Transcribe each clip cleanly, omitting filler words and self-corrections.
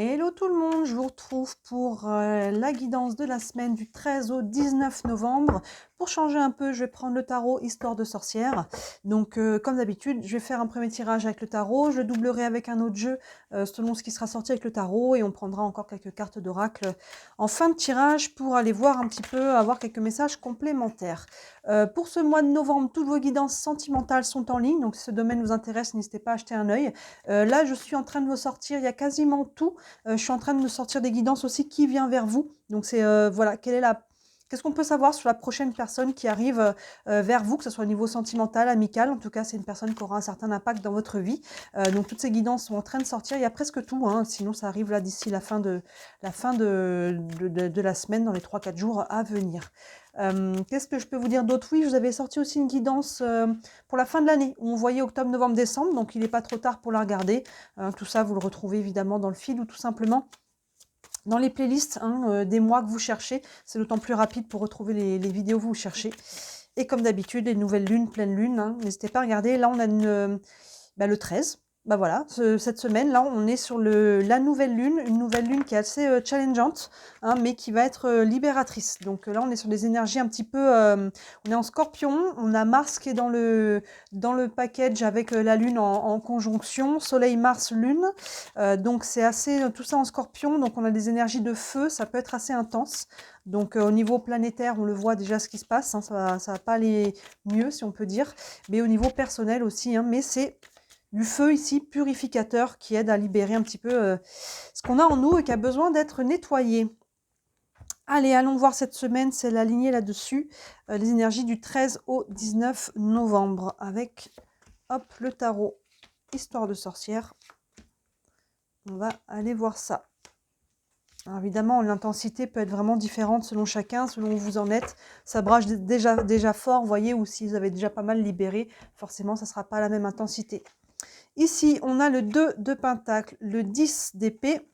Hello tout le monde, je vous retrouve pour la guidance de la semaine du 13 au 19 novembre. Pour changer un peu, je vais prendre le tarot Histoire de sorcière. Donc comme d'habitude, je vais faire un premier tirage avec le tarot, je doublerai avec un autre jeu selon ce qui sera sorti avec le tarot et on prendra encore quelques cartes d'oracle en fin de tirage pour aller voir un petit peu, avoir quelques messages complémentaires. Pour ce mois de novembre, toutes vos guidances sentimentales sont en ligne, donc si ce domaine vous intéresse, n'hésitez pas à jeter un œil. Là, je suis en train de vous sortir, il y a quasiment tout. Je suis en train de me sortir des guidances aussi qui vient vers vous. Donc c'est voilà, qu'est-ce qu'on peut savoir sur la prochaine personne qui arrive vers vous, que ce soit au niveau sentimental, amical. En tout cas, c'est une personne qui aura un certain impact dans votre vie. Donc toutes ces guidances sont en train de sortir. Il y a presque tout, hein, sinon ça arrive là d'ici la fin de la semaine, dans les 3-4 jours à venir. Qu'est-ce que je peux vous dire d'autre? Oui, je vous avais sorti aussi une guidance pour la fin de l'année, où on voyait octobre, novembre, décembre, donc il n'est pas trop tard pour la regarder. Tout ça, vous le retrouvez évidemment dans le feed ou tout simplement dans les playlists des mois que vous cherchez. C'est d'autant plus rapide pour retrouver les vidéos que vous cherchez. Et comme d'habitude, les nouvelles lunes, pleine lune, n'hésitez pas à regarder. Là, on a le 13. Bah voilà, cette semaine, là, on est sur la nouvelle lune, une nouvelle lune qui est assez challengeante, mais qui va être libératrice. Donc là, on est sur des énergies un petit peu... on est en scorpion, on a Mars qui est dans le package avec la lune en conjonction, soleil, Mars, lune. Donc c'est assez... tout ça en scorpion, donc on a des énergies de feu, ça peut être assez intense. Donc au niveau planétaire, on le voit déjà ce qui se passe, ça va pas aller mieux, si on peut dire. Mais au niveau personnel aussi, mais c'est... du feu ici, purificateur, qui aide à libérer un petit peu ce qu'on a en nous et qui a besoin d'être nettoyé. Allez, allons voir cette semaine, c'est l'aligné là-dessus, les énergies du 13 au 19 novembre, avec, hop, le tarot, Histoire de sorcière. On va aller voir ça. Alors évidemment, l'intensité peut être vraiment différente selon chacun, selon où vous en êtes. Ça brasse déjà fort, vous voyez, ou si vous avez déjà pas mal libéré, forcément, ça ne sera pas la même intensité. Ici, on a le 2 de Pentacle, le 10 d'épée,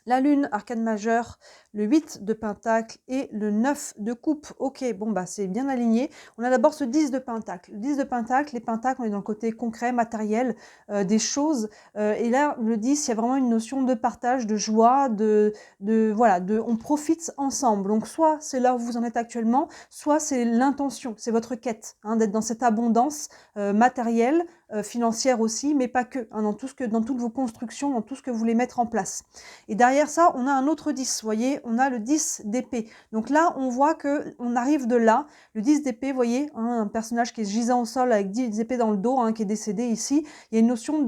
la lune, arcane majeure, le 8 de Pentacle et le 9 de coupe. Ok, bon, bah c'est bien aligné. On a d'abord ce 10 de Pentacle. Le 10 de Pentacle, les Pentacles, on est dans le côté concret, matériel, des choses. Et là, le 10, il y a vraiment une notion de partage, de joie, voilà, on profite ensemble. Donc, soit c'est là où vous en êtes actuellement, soit c'est l'intention, c'est votre quête, d'être dans cette abondance matérielle, financière aussi, mais pas que, dans toutes vos constructions, dans tout ce que vous voulez mettre en place. Et derrière ça, on a un autre 10, vous voyez, on a le 10 d'épée. Donc là, on voit qu'on arrive de là, le 10 d'épée, vous voyez, un personnage qui est gisant au sol avec 10 épées dans le dos, qui est décédé ici. Il y a une notion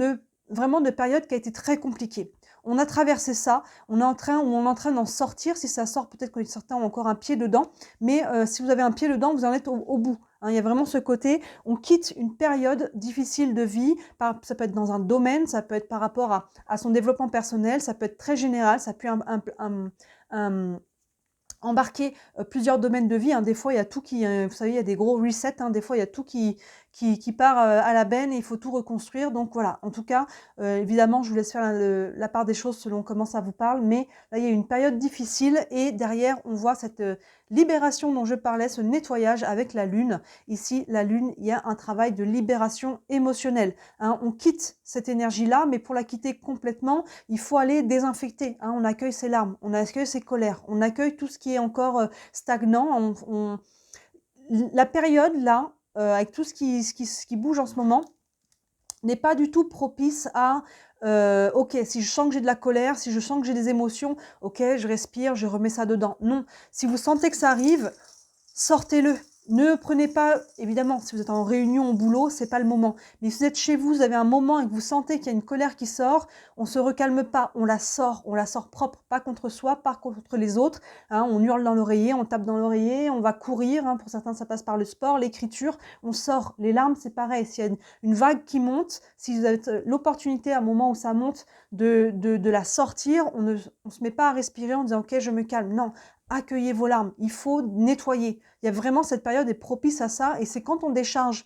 vraiment de période qui a été très compliquée. On a traversé ça, on est en train d'en sortir. Si ça sort, peut-être que certains ont encore un pied dedans, mais si vous avez un pied dedans, vous en êtes au bout. Il y a vraiment ce côté, on quitte une période difficile de vie, ça peut être dans un domaine, ça peut être par rapport à son développement personnel, ça peut être très général, ça peut embarquer plusieurs domaines de vie. Des fois, il y a tout qui... vous savez, il y a des gros resets. Des fois, il y a tout qui part à la benne et il faut tout reconstruire. Donc voilà, en tout cas, évidemment, je vous laisse faire la part des choses selon comment ça vous parle. Mais là, il y a une période difficile et derrière, on voit cette libération dont je parlais, ce nettoyage avec la lune. Ici, la lune, il y a un travail de libération émotionnelle. On quitte cette énergie-là, mais pour la quitter complètement, il faut aller désinfecter. On accueille ses larmes, on accueille ses colères, on accueille tout ce qui est encore stagnant. La période là, avec tout ce qui bouge en ce moment, n'est pas du tout propice à ok, si je sens que j'ai de la colère, si je sens que j'ai des émotions, ok, je respire, je remets ça dedans. Non, si vous sentez que ça arrive, sortez-le. Ne prenez pas, évidemment, si vous êtes en réunion au boulot, c'est pas le moment. Mais si vous êtes chez vous, vous avez un moment et que vous sentez qu'il y a une colère qui sort, on se recalme pas, on la sort propre, pas contre soi, pas contre les autres. On hurle dans l'oreiller, on tape dans l'oreiller, on va courir. Pour certains, ça passe par le sport, l'écriture. On sort. Les larmes, c'est pareil. S'il y a une vague qui monte, si vous avez l'opportunité à un moment où ça monte de la sortir, on ne se met pas à respirer en disant ok, je me calme. Non. Accueillez vos larmes, il faut nettoyer. Il y a vraiment cette période est propice à ça et c'est quand on décharge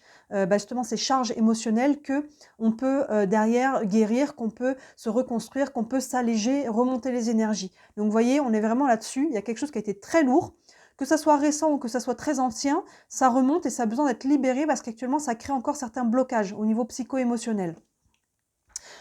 justement ces charges émotionnelles que on peut derrière guérir, qu'on peut se reconstruire, qu'on peut s'alléger, remonter les énergies. Donc vous voyez, on est vraiment là-dessus. Il y a quelque chose qui a été très lourd. Que ça soit récent ou que ça soit très ancien, ça remonte et ça a besoin d'être libéré parce qu'actuellement ça crée encore certains blocages au niveau psycho-émotionnel.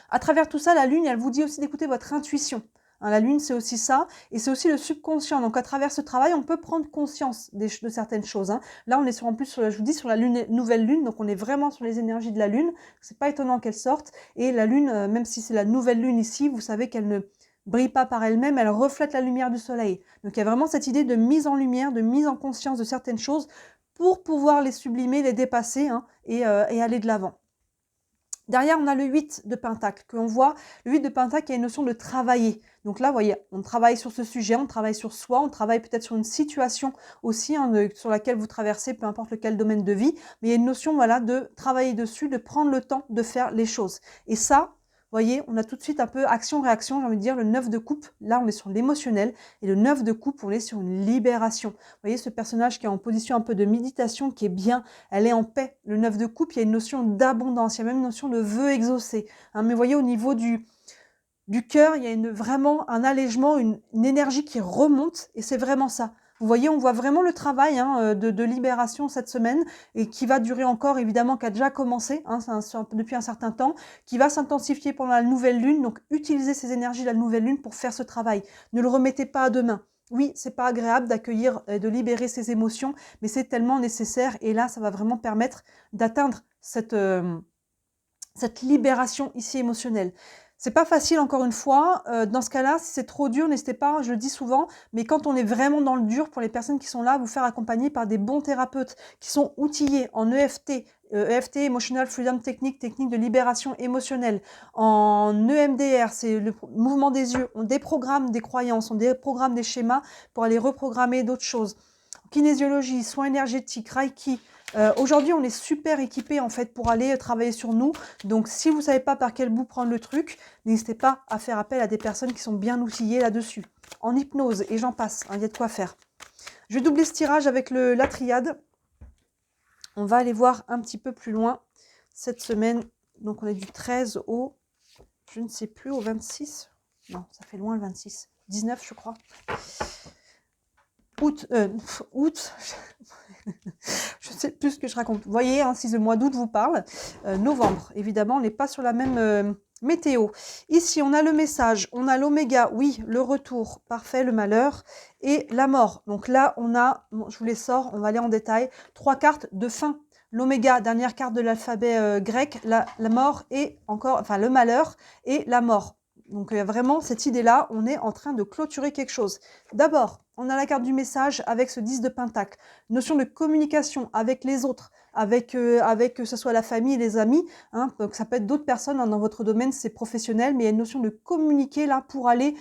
À travers tout ça, la Lune, elle vous dit aussi d'écouter votre intuition. Hein, la Lune, c'est aussi ça, et c'est aussi le subconscient. Donc, à travers ce travail, on peut prendre conscience de certaines choses. Hein. Là, on est en plus, je vous dis, sur la nouvelle Lune, donc on est vraiment sur les énergies de la Lune. C'est pas étonnant qu'elle sorte. Et la Lune, même si c'est la nouvelle Lune ici, vous savez qu'elle ne brille pas par elle-même, elle reflète la lumière du soleil. Donc, il y a vraiment cette idée de mise en lumière, de mise en conscience de certaines choses pour pouvoir les sublimer, les dépasser, hein, et aller de l'avant. Derrière, on a le 8 de Pentacle, que l'on voit. Le 8 de Pentacle, il y a une notion de travailler. Donc là, vous voyez, on travaille sur ce sujet, on travaille sur soi, on travaille peut-être sur une situation aussi, hein, sur laquelle vous traversez, peu importe lequel domaine de vie. Mais il y a une notion, voilà, de travailler dessus, de prendre le temps de faire les choses. Et ça, vous voyez, on a tout de suite un peu action-réaction, j'ai envie de dire, le 9 de coupe, là on est sur l'émotionnel, et le 9 de coupe, on est sur une libération. Vous voyez ce personnage qui est en position un peu de méditation, qui est bien, elle est en paix. Le 9 de coupe, il y a une notion d'abondance, il y a même une notion de vœu exaucé. Hein, mais vous voyez, au niveau du cœur, il y a vraiment un allègement, une énergie qui remonte, et c'est vraiment ça. Vous voyez, on voit vraiment le travail, hein, de libération cette semaine, et qui va durer encore, évidemment, qui a déjà commencé, hein, depuis un certain temps, qui va s'intensifier pendant la nouvelle lune. Donc, utilisez ces énergies de la nouvelle lune pour faire ce travail. Ne le remettez pas à demain. Oui, c'est pas agréable d'accueillir, de libérer ces émotions, mais c'est tellement nécessaire. Et là, ça va vraiment permettre d'atteindre cette libération ici émotionnelle. C'est pas facile, encore une fois. Dans ce cas-là, si c'est trop dur, n'hésitez pas, je le dis souvent, mais quand on est vraiment dans le dur, pour les personnes qui sont là, vous faire accompagner par des bons thérapeutes qui sont outillés en EFT, EFT, Emotional Freedom Technique, technique de libération émotionnelle, en EMDR, c'est le mouvement des yeux, on déprogramme des croyances, on déprogramme des schémas pour aller reprogrammer d'autres choses. Kinésiologie, soins énergétiques, Reiki. Aujourd'hui, on est super équipés en fait pour aller travailler sur nous. Donc, si vous ne savez pas par quel bout prendre le truc, n'hésitez pas à faire appel à des personnes qui sont bien outillées là-dessus. En hypnose, et j'en passe, hein, il y a de quoi faire. Je vais doubler ce tirage avec la triade. On va aller voir un petit peu plus loin cette semaine. Donc, on est du 13 au, je ne sais plus, au 26. Non, ça fait loin le 26. 19, je crois. Août, je ne sais plus ce que je raconte. Vous voyez, hein, si le mois d'août vous parle, novembre, évidemment, on n'est pas sur la même météo. Ici, on a le message, on a l'oméga, oui, le retour, parfait, le malheur, et la mort. Donc là, on a, bon, je vous les sors, on va aller en détail, 3 cartes de fin. L'oméga, dernière carte de l'alphabet grec, la mort et encore, enfin le malheur et la mort. Donc vraiment, cette idée-là, on est en train de clôturer quelque chose. D'abord, on a la carte du message avec ce 10 de Pentacle. Notion de communication avec les autres, avec que ce soit la famille et les amis. Hein, donc ça peut être d'autres personnes, hein, dans votre domaine, c'est professionnel, mais il y a une notion de communiquer là pour aller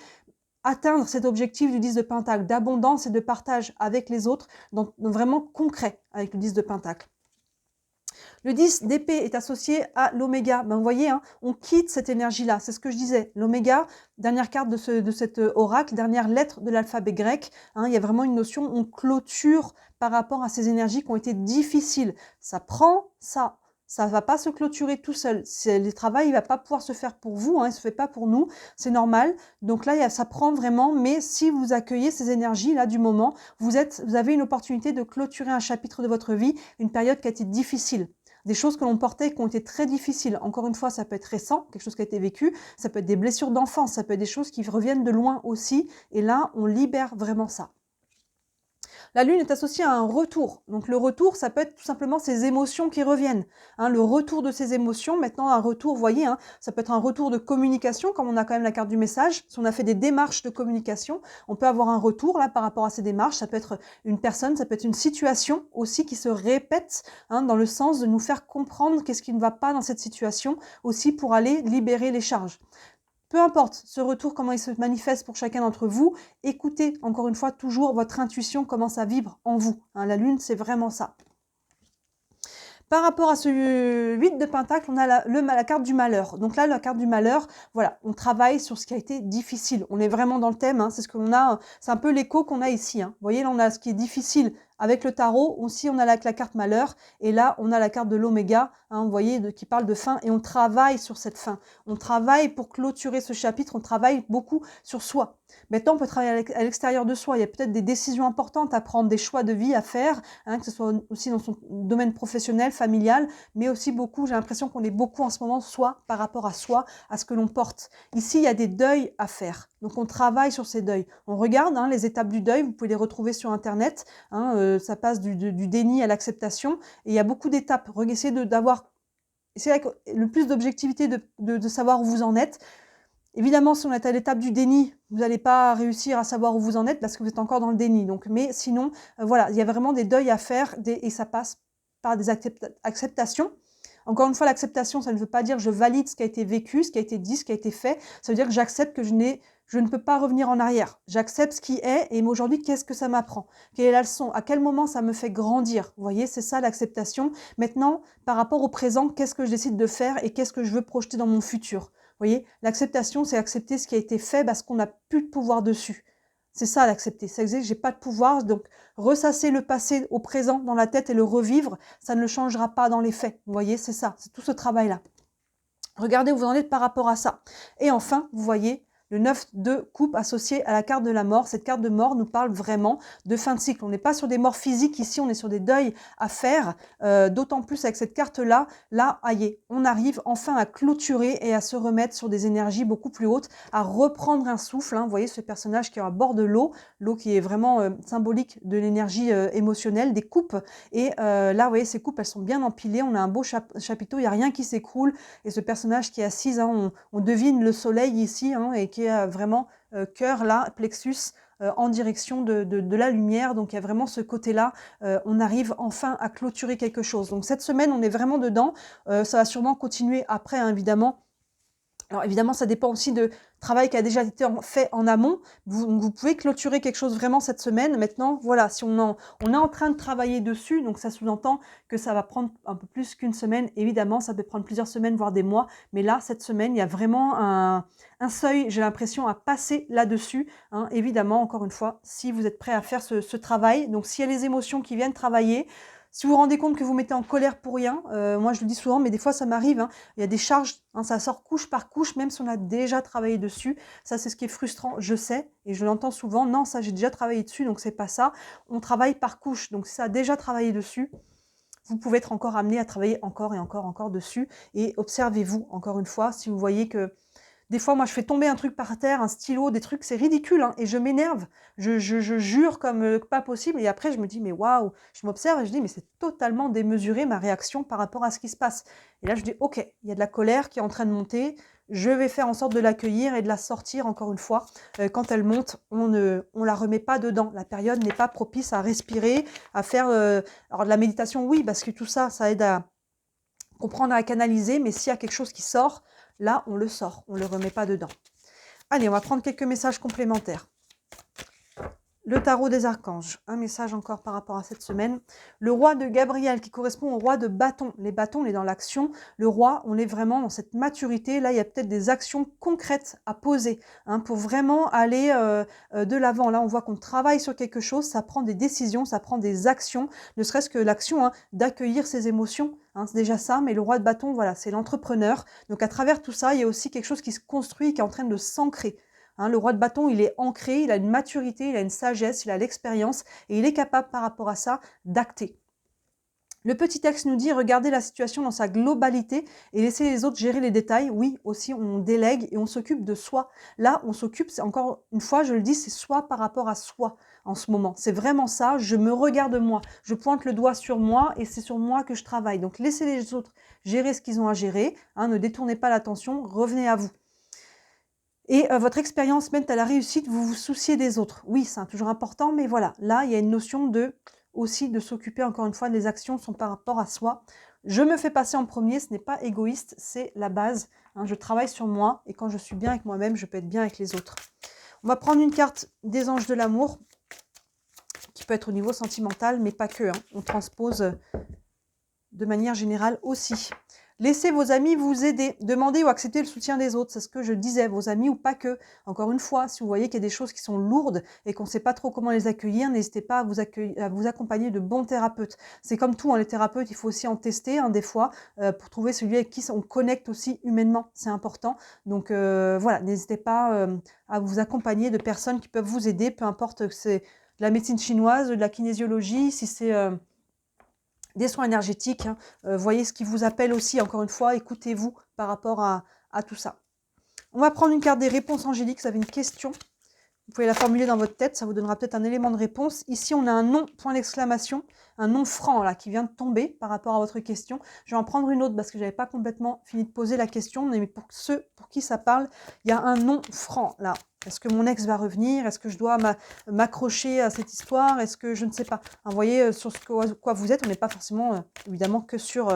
atteindre cet objectif du 10 de Pentacle, d'abondance et de partage avec les autres, donc vraiment concret avec le 10 de Pentacle. Le 10 d'épée est associé à l'oméga. Ben, vous voyez, hein, on quitte cette énergie-là. C'est ce que je disais. L'oméga, dernière carte de cet oracle, dernière lettre de l'alphabet grec. Hein, il y a vraiment une notion, on clôture par rapport à ces énergies qui ont été difficiles. Ça prend ça. Ça ne va pas se clôturer tout seul. Le travail, il ne va pas pouvoir se faire pour vous, hein, il ne se fait pas pour nous. C'est normal. Donc là, ça prend vraiment. Mais si vous accueillez ces énergies-là du moment, vous avez une opportunité de clôturer un chapitre de votre vie, une période qui a été difficile. Des choses que l'on portait qui ont été très difficiles. Encore une fois, ça peut être récent, quelque chose qui a été vécu, ça peut être des blessures d'enfance, ça peut être des choses qui reviennent de loin aussi. Et là, on libère vraiment ça. La lune est associée à un retour. Donc le retour, ça peut être tout simplement ces émotions qui reviennent. Hein, le retour de ces émotions, maintenant un retour, vous voyez, hein, ça peut être un retour de communication, comme on a quand même la carte du message. Si on a fait des démarches de communication, on peut avoir un retour là par rapport à ces démarches. Ça peut être une personne, ça peut être une situation aussi qui se répète, hein, dans le sens de nous faire comprendre qu'est-ce qui ne va pas dans cette situation, aussi pour aller libérer les charges. Peu importe ce retour, comment il se manifeste pour chacun d'entre vous, écoutez encore une fois toujours votre intuition commence à vibrer en vous. Hein, la lune, c'est vraiment ça. Par rapport à ce 8 de Pentacle, on a la carte du malheur. Donc là, la carte du malheur, voilà, on travaille sur ce qui a été difficile. On est vraiment dans le thème, hein, c'est ce que l'on a, c'est un peu l'écho qu'on a ici. Hein. Vous voyez, là, on a ce qui est difficile Avec le tarot, aussi on a la carte malheur, et là on a la carte de l'oméga, hein, vous voyez, qui parle de fin, et on travaille sur cette fin. On travaille pour clôturer ce chapitre, on travaille beaucoup sur soi. Maintenant, on peut travailler à l'extérieur de soi. Il y a peut-être des décisions importantes à prendre, des choix de vie à faire, hein, que ce soit aussi dans son domaine professionnel, familial, mais aussi beaucoup, j'ai l'impression qu'on est beaucoup en ce moment, soit par rapport à soi, à ce que l'on porte. Ici, il y a des deuils à faire. Donc, on travaille sur ces deuils. On regarde hein, les étapes du deuil, vous pouvez les retrouver sur Internet. Hein, ça passe du déni à l'acceptation. Et il y a beaucoup d'étapes. Essayez d'avoir le plus d'objectivité, de savoir où vous en êtes. Évidemment, si on est à l'étape du déni, vous n'allez pas réussir à savoir où vous en êtes parce que vous êtes encore dans le déni. Donc, mais sinon, voilà, il y a vraiment des deuils à faire et ça passe par des acceptations. Encore une fois, l'acceptation, ça ne veut pas dire je valide ce qui a été vécu, ce qui a été dit, ce qui a été fait. Ça veut dire que j'accepte que je ne peux pas revenir en arrière. J'accepte ce qui est et aujourd'hui, qu'est-ce que ça m'apprend? Quelle est la leçon? À quel moment ça me fait grandir? Vous voyez, c'est ça l'acceptation. Maintenant, par rapport au présent, qu'est-ce que je décide de faire et qu'est-ce que je veux projeter dans mon futur? Vous voyez, l'acceptation, c'est accepter ce qui a été fait parce qu'on n'a plus de pouvoir dessus. C'est ça l'accepter. Ça veut dire que j'ai pas de pouvoir, donc ressasser le passé au présent dans la tête et le revivre, ça ne le changera pas dans les faits. Vous voyez, c'est ça, c'est tout ce travail-là. Regardez où vous en êtes par rapport à ça. Et enfin, vous voyez, le 9 de coupe associé à la carte de la mort. Cette carte de mort nous parle vraiment de fin de cycle. On n'est pas sur des morts physiques ici, on est sur des deuils à faire. D'autant plus avec cette carte-là, là, aïe, on arrive enfin à clôturer et à se remettre sur des énergies beaucoup plus hautes, à reprendre un souffle. Hein. Vous voyez ce personnage qui est à bord de l'eau qui est vraiment symbolique de l'énergie émotionnelle, des coupes. Et là, vous voyez, ces coupes, elles sont bien empilées. On a un beau chapiteau, il n'y a rien qui s'écroule. Et ce personnage qui est assise, hein, on devine le soleil ici, hein, et qui est vraiment cœur là, plexus, en direction de la lumière. Donc il y a vraiment ce côté-là, on arrive enfin à clôturer quelque chose. Donc cette semaine, on est vraiment dedans. Ça va sûrement continuer après, hein, évidemment. Alors évidemment, ça dépend aussi de travail qui a déjà été fait en amont. Vous pouvez clôturer quelque chose vraiment cette semaine. Maintenant, voilà, si on est en train de travailler dessus, donc ça sous-entend que ça va prendre un peu plus qu'une semaine. Évidemment, ça peut prendre plusieurs semaines, voire des mois. Mais là, cette semaine, il y a vraiment un seuil, j'ai l'impression, à passer là-dessus. Hein. Évidemment, encore une fois, si vous êtes prêt à faire ce travail, donc s'il y a les émotions qui viennent travailler, si vous vous rendez compte que vous mettez en colère pour rien, moi je le dis souvent, mais des fois ça m'arrive, hein, il y a des charges, hein, ça sort couche par couche, même si on a déjà travaillé dessus. Ça, c'est ce qui est frustrant, je sais, et je l'entends souvent. Non, ça, j'ai déjà travaillé dessus, donc c'est pas ça. On travaille par couche, donc si ça a déjà travaillé dessus, vous pouvez être encore amené à travailler encore et encore dessus. Et observez-vous, encore une fois, si vous voyez que des fois, moi, je fais tomber un truc par terre, un stylo, des trucs, c'est ridicule, hein, et je m'énerve. Je jure comme pas possible, et après, je me dis, mais waouh, je m'observe et je dis, mais c'est totalement démesuré ma réaction par rapport à ce qui se passe. Et là, je dis, ok, il y a de la colère qui est en train de monter, je vais faire en sorte de l'accueillir et de la sortir, encore une fois. Quand elle monte, on la remet pas dedans. La période n'est pas propice à respirer, à faire alors de la méditation, oui, parce que tout ça, ça aide à comprendre, à canaliser, mais s'il y a quelque chose qui sort, là, on le sort, on ne le remet pas dedans. Allez, on va prendre quelques messages complémentaires. Le tarot des archanges, un message encore par rapport à cette semaine. Le roi de Gabriel qui correspond au roi de bâton. Les bâtons, on est dans l'action. Le roi, on est vraiment dans cette maturité. Là, il y a peut-être des actions concrètes à poser hein, pour vraiment aller de l'avant. Là, on voit qu'on travaille sur quelque chose, ça prend des décisions, ça prend des actions, ne serait-ce que l'action hein, d'accueillir ses émotions. Hein, c'est déjà ça, mais le roi de bâton, voilà, c'est l'entrepreneur. Donc à travers tout ça, il y a aussi quelque chose qui se construit, qui est en train de s'ancrer. Hein, le roi de bâton, il est ancré, il a une maturité, il a une sagesse, il a l'expérience et il est capable par rapport à ça d'acter. Le petit texte nous dit, regardez la situation dans sa globalité et laissez les autres gérer les détails. Oui, aussi, on délègue et on s'occupe de soi. Là, on s'occupe, c'est encore une fois, je le dis, c'est soi par rapport à soi en ce moment. C'est vraiment ça, je me regarde moi, je pointe le doigt sur moi et c'est sur moi que je travaille. Donc, laissez les autres gérer ce qu'ils ont à gérer, hein, ne détournez pas l'attention, revenez à vous. Et votre expérience mène à la réussite, vous vous souciez des autres. Oui, c'est toujours important, mais voilà, là, il y a une notion aussi de s'occuper, encore une fois, les actions sont par rapport à soi. Je me fais passer en premier, ce n'est pas égoïste, c'est la base. Hein, je travaille sur moi, et quand je suis bien avec moi-même, je peux être bien avec les autres. On va prendre une carte des anges de l'amour, qui peut être au niveau sentimental, mais pas que. Hein. On transpose de manière générale aussi. Laissez vos amis vous aider. Demandez ou acceptez le soutien des autres. C'est ce que je disais, vos amis ou pas que. Encore une fois, si vous voyez qu'il y a des choses qui sont lourdes et qu'on ne sait pas trop comment les accueillir, n'hésitez pas à vous accompagner de bons thérapeutes. C'est comme tout, hein, les thérapeutes, il faut aussi en tester des fois pour trouver celui avec qui on connecte aussi humainement. C'est important. Donc voilà, n'hésitez pas à vous accompagner de personnes qui peuvent vous aider, peu importe que c'est de la médecine chinoise, de la kinésiologie, si c'est des soins énergétiques. Hein. Voyez ce qui vous appelle aussi, encore une fois, écoutez-vous par rapport à tout ça. On va prendre une carte des réponses angéliques. Vous avez une question, vous pouvez la formuler dans votre tête, ça vous donnera peut-être un élément de réponse. Ici, on a un nom, point d'exclamation, un nom franc là qui vient de tomber par rapport à votre question. Je vais en prendre une autre parce que je n'avais pas complètement fini de poser la question, mais pour ceux pour qui ça parle, il y a un nom franc là. Est-ce que mon ex va revenir? Est-ce que je dois m'accrocher à cette histoire? Est-ce que je ne sais pas? Vous voyez, sur quoi vous êtes, on n'est pas forcément, évidemment, que sur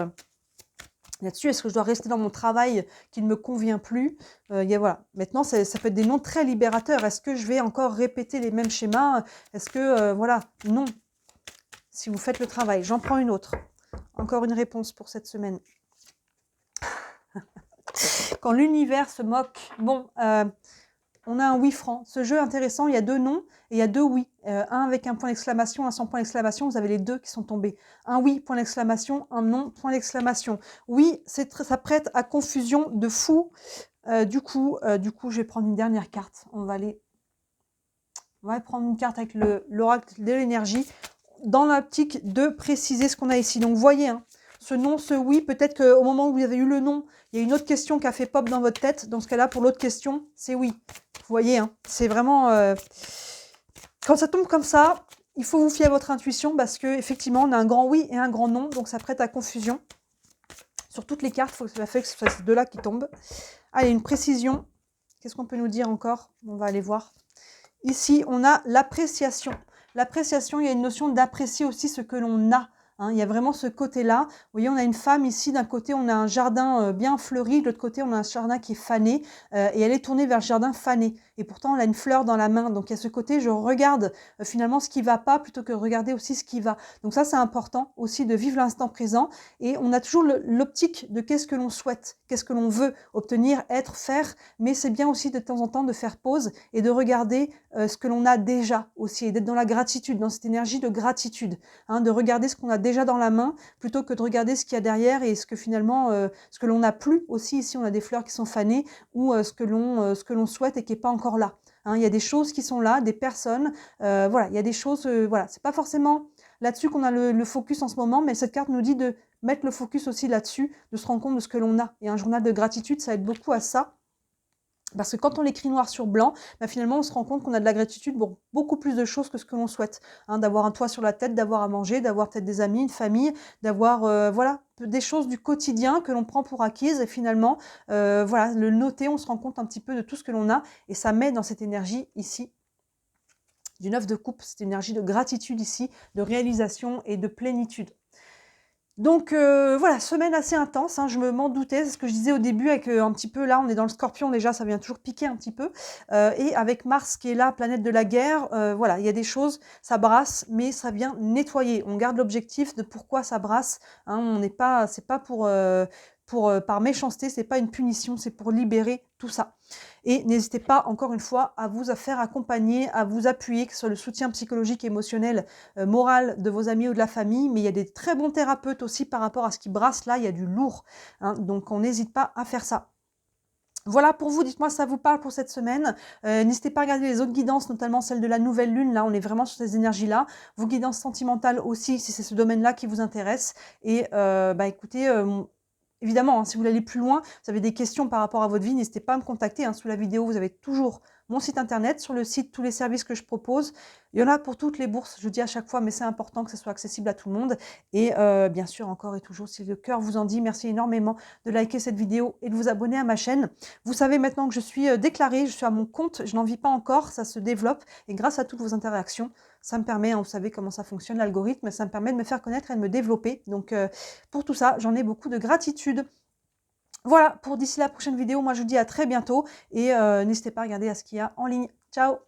là-dessus. Est-ce que je dois rester dans mon travail qui ne me convient plus? Voilà. Maintenant, ça peut être des noms très libérateurs. Est-ce que je vais encore répéter les mêmes schémas? Est-ce que, voilà, non. Si vous faites le travail. J'en prends une autre. Encore une réponse pour cette semaine. Quand l'univers se moque. Bon, on a un oui franc. Ce jeu intéressant, il y a 2 noms et il y a 2 oui. Un avec un point d'exclamation, un sans point d'exclamation. Vous avez les 2 qui sont tombés. Un oui, point d'exclamation, un non, point d'exclamation. Oui, ça prête à confusion de fou. Du coup, je vais prendre une dernière carte. On va prendre une carte avec l'oracle de l'énergie dans l'optique de préciser ce qu'on a ici. Donc, vous voyez, hein, ce non, ce oui, peut-être qu'au moment où vous avez eu le non, il y a une autre question qui a fait pop dans votre tête. Dans ce cas-là, pour l'autre question, c'est oui. Vous voyez, hein, c'est vraiment... quand ça tombe comme ça, il faut vous fier à votre intuition parce qu'effectivement, on a un grand oui et un grand non, donc ça prête à confusion. Sur toutes les cartes, il faut que ça fait que ce soit ces 2-là qui tombent. Allez, une précision. Qu'est-ce qu'on peut nous dire encore? On va aller voir. Ici, on a l'appréciation. L'appréciation, il y a une notion d'apprécier aussi ce que l'on a. Hein, il y a vraiment ce côté-là. Vous voyez, on a une femme ici. D'un côté, on a un jardin bien fleuri. De l'autre côté, on a un jardin qui est fané. Et elle est tournée vers le jardin fané. Et pourtant, elle a une fleur dans la main. Donc, il y a ce côté, je regarde finalement ce qui ne va pas plutôt que de regarder aussi ce qui va. Donc ça, c'est important aussi de vivre l'instant présent. Et on a toujours l'optique de qu'est-ce que l'on souhaite, qu'est-ce que l'on veut obtenir, être, faire. Mais c'est bien aussi de temps en temps de faire pause et de regarder ce que l'on a déjà aussi. Et d'être dans la gratitude, dans cette énergie de gratitude. Hein, de regarder ce qu'on a déjà dans la main plutôt que de regarder ce qu'il y a derrière et ce que finalement, ce que l'on n'a plus aussi. Ici, on a des fleurs qui sont fanées ou ce que l'on souhaite et qui n'est pas encore là. Hein, il y a des choses qui sont là, des personnes, voilà, il y a des choses, voilà, c'est pas forcément là-dessus qu'on a le focus en ce moment, mais cette carte nous dit de mettre le focus aussi là-dessus, de se rendre compte de ce que l'on a. Et un journal de gratitude, ça aide beaucoup à ça. Parce que quand on l'écrit noir sur blanc, finalement, on se rend compte qu'on a de la gratitude pour beaucoup plus de choses que ce que l'on souhaite. Hein, d'avoir un toit sur la tête, d'avoir à manger, d'avoir peut-être des amis, une famille, d'avoir voilà, des choses du quotidien que l'on prend pour acquises. Et finalement, voilà, le noter, on se rend compte un petit peu de tout ce que l'on a. Et ça met dans cette énergie ici du 9 de coupe, cette énergie de gratitude ici, de réalisation et de plénitude. Donc voilà, semaine assez intense, hein, je m'en doutais, c'est ce que je disais au début avec un petit peu, là on est dans le scorpion déjà, ça vient toujours piquer un petit peu, et avec Mars qui est là, planète de la guerre, voilà, il y a des choses, ça brasse, mais ça vient nettoyer, on garde l'objectif de pourquoi ça brasse, hein, on n'est pas, c'est pas pour par méchanceté, c'est pas une punition, c'est pour libérer tout ça. Et n'hésitez pas, encore une fois, à vous faire accompagner, à vous appuyer, que ce soit le soutien psychologique, émotionnel, moral de vos amis ou de la famille. Mais il y a des très bons thérapeutes aussi par rapport à ce qui brasse là, il y a du lourd. Hein, donc on n'hésite pas à faire ça. Voilà pour vous, dites-moi si ça vous parle pour cette semaine. N'hésitez pas à regarder les autres guidances, notamment celle de la nouvelle lune. Là, on est vraiment sur ces énergies-là. Vos guidances sentimentales aussi, si c'est ce domaine-là qui vous intéresse. Et écoutez... évidemment, hein, si vous voulez aller plus loin, vous avez des questions par rapport à votre vie, n'hésitez pas à me contacter. Hein, sous la vidéo, vous avez toujours mon site internet. Sur le site, tous les services que je propose. Il y en a pour toutes les bourses, je dis à chaque fois, mais c'est important que ce soit accessible à tout le monde. Et bien sûr, encore et toujours, si le cœur vous en dit, merci énormément de liker cette vidéo et de vous abonner à ma chaîne. Vous savez maintenant que je suis déclarée, je suis à mon compte, je n'en vis pas encore, ça se développe. Et grâce à toutes vos interactions, ça me permet, hein, vous savez comment ça fonctionne, l'algorithme, ça me permet de me faire connaître et de me développer. Donc pour tout ça, j'en ai beaucoup de gratitude. Voilà, pour d'ici la prochaine vidéo, moi je vous dis à très bientôt et n'hésitez pas à regarder à ce qu'il y a en ligne. Ciao!